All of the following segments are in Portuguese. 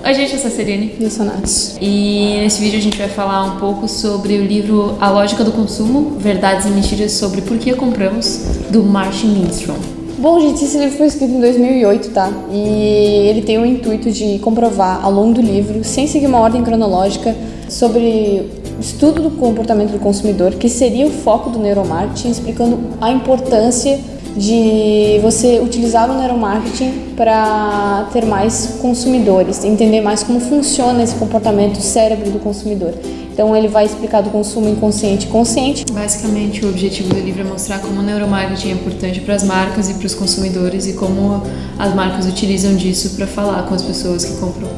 Oi gente, eu sou a Serene. E eu sou a Nath. E nesse vídeo a gente vai falar um pouco sobre o livro A Lógica do Consumo, Verdades e Mentiras sobre Por que Compramos, do Martin Lindstrom. Bom, gente, esse livro foi escrito em 2008, tá? E ele tem o intuito de comprovar ao longo do livro, sem seguir uma ordem cronológica, sobre o estudo do comportamento do consumidor, que seria o foco do neuromarketing, explicando a importância de você utilizar o neuromarketing para ter mais consumidores, entender mais como funciona esse comportamento, o cérebro do consumidor. Então ele vai explicar do consumo inconsciente e consciente. Basicamente, o objetivo do livro é mostrar como o neuromarketing é importante para as marcas e para os consumidores e como as marcas utilizam disso para falar com as pessoas que compram.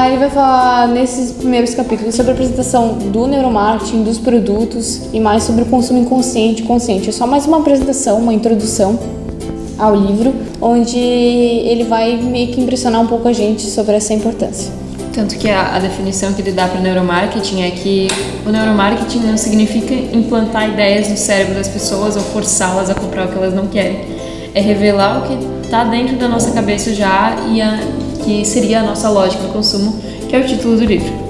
Ele vai falar nesses primeiros capítulos sobre a apresentação do neuromarketing, dos produtos e mais sobre o consumo inconsciente e consciente. É só mais uma apresentação, uma introdução ao livro, onde ele vai meio que impressionar um pouco a gente sobre essa importância. Tanto que a definição que ele dá para o neuromarketing é que o neuromarketing não significa implantar ideias no cérebro das pessoas ou forçá-las a comprar o que elas não querem. É revelar o que está dentro da nossa cabeça já e que seria a nossa lógica do consumo, que é o título do livro.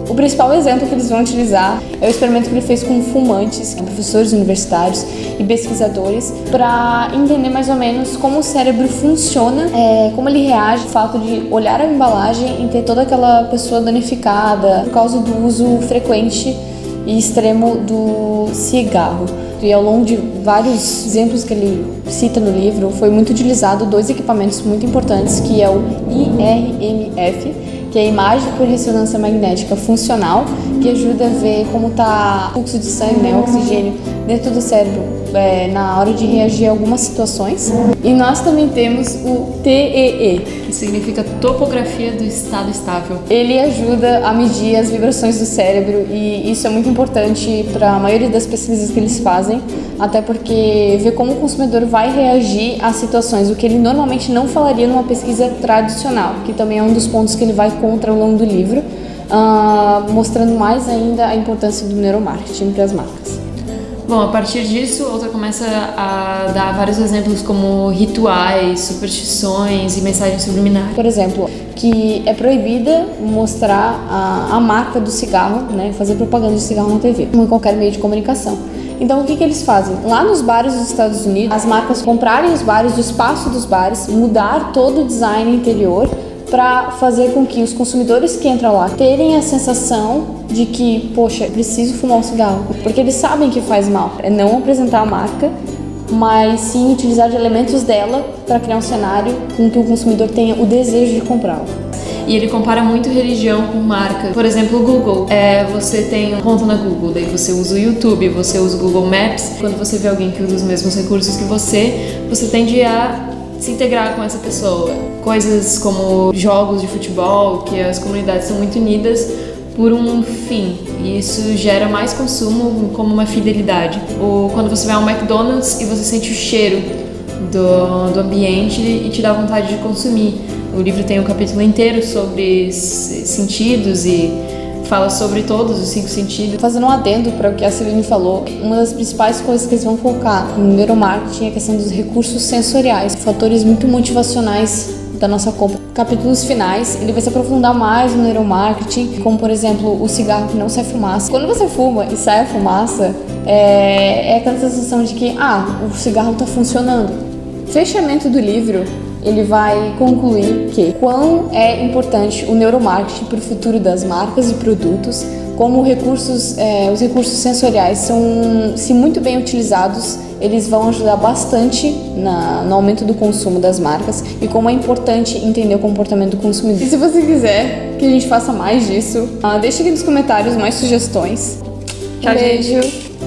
O principal exemplo que eles vão utilizar é o experimento que ele fez com fumantes, professores universitários e pesquisadores, para entender mais ou menos como o cérebro funciona, como ele reage ao fato de olhar a embalagem e ter toda aquela pessoa danificada por causa do uso frequente e extremo do cigarro. E ao longo de vários exemplos que ele cita no livro, foi muito utilizado dois equipamentos muito importantes, que é o IRMF, que é a imagem por ressonância magnética funcional, que ajuda a ver como está o fluxo de sangue, né, oxigênio dentro do cérebro na hora de reagir a algumas situações. E nós também temos o TEE, que significa Topografia do Estado Estável. Ele ajuda a medir as vibrações do cérebro e isso é muito importante para a maioria das pesquisas que eles fazem, até porque vê como o consumidor vai reagir a situações, o que ele normalmente não falaria numa pesquisa tradicional, que também é um dos pontos que ele vai contra ao longo do livro, mostrando mais ainda a importância do neuromarketing para as marcas. Bom, a partir disso, o autor começa a dar vários exemplos como rituais, superstições e mensagens subliminares. Por exemplo, que é proibida mostrar a marca do cigarro, né, fazer propaganda de cigarro na TV, ou em qualquer meio de comunicação. Então, o que eles fazem? Lá nos bares dos Estados Unidos, as marcas comprarem os bares, o espaço dos bares, mudar todo o design interior para fazer com que os consumidores que entram lá terem a sensação de que, poxa, preciso fumar um cigarro, porque eles sabem que faz mal. É não apresentar a marca, mas sim utilizar de elementos dela para criar um cenário com que o consumidor tenha o desejo de comprá-lo. E ele compara muito religião com marca. Por exemplo, o Google. Você tem uma conta na Google, daí você usa o YouTube, você usa o Google Maps. Quando você vê alguém que usa os mesmos recursos que você tende a se integrar com essa pessoa. Coisas como jogos de futebol, que as comunidades são muito unidas por um fim, e isso gera mais consumo como uma fidelidade. Ou quando você vai ao McDonald's e você sente o cheiro do ambiente e te dá vontade de consumir. O livro tem um capítulo inteiro sobre sentidos e fala sobre todos os 5 sentidos. Fazendo um adendo para o que a Celine falou, uma das principais coisas que eles vão focar no neuromarketing é a questão dos recursos sensoriais, fatores muito motivacionais da nossa compra. Capítulos finais, ele vai se aprofundar mais no neuromarketing, como por exemplo o cigarro que não sai fumaça. Quando você fuma e sai a fumaça, é aquela sensação de que o cigarro está funcionando. Fechamento do livro, ele vai concluir que quão é importante o neuromarketing para o futuro das marcas e produtos, como os recursos sensoriais são, se muito bem utilizados, eles vão ajudar bastante no aumento do consumo das marcas e como é importante entender o comportamento do consumidor. E se você quiser que a gente faça mais disso, deixa aqui nos comentários mais sugestões. Tchau, Beijo! Gente.